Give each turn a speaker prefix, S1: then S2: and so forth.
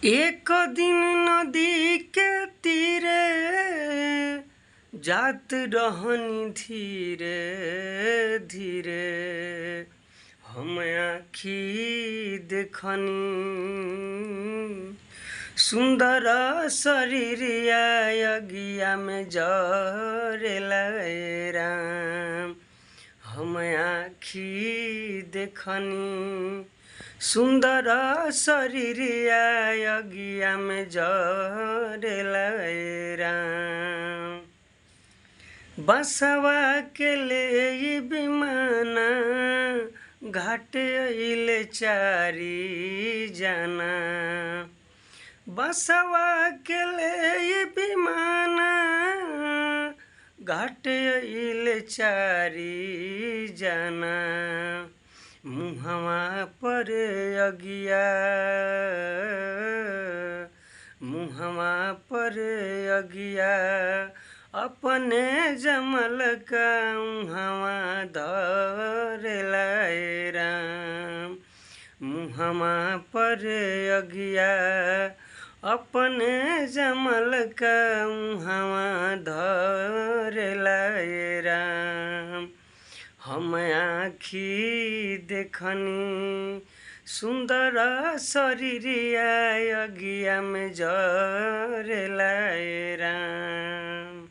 S1: एक दिन नदी के तीरे जात रहनी धीरे धीरे, हम आँखी देखनी सुंदर शरीरिया अगिया में जरेला राम। हम आँखी देखनी सुंदर शरीरिया अगिया में जरेला राम। बसवा के ले विमाना घाट अइले चारी जाना। बसवा के ले विमाना घाट अइले चारी जाना। मुहवा पर अगिया मुहवा पर अगिया अपने जमल का उहवा धरेला राम। मुहवा पर अगिया अपने जमल का उहवा धरेला राम। हम आँखी देखनी सुंदर शरीरिया अगिया में जरेला राम।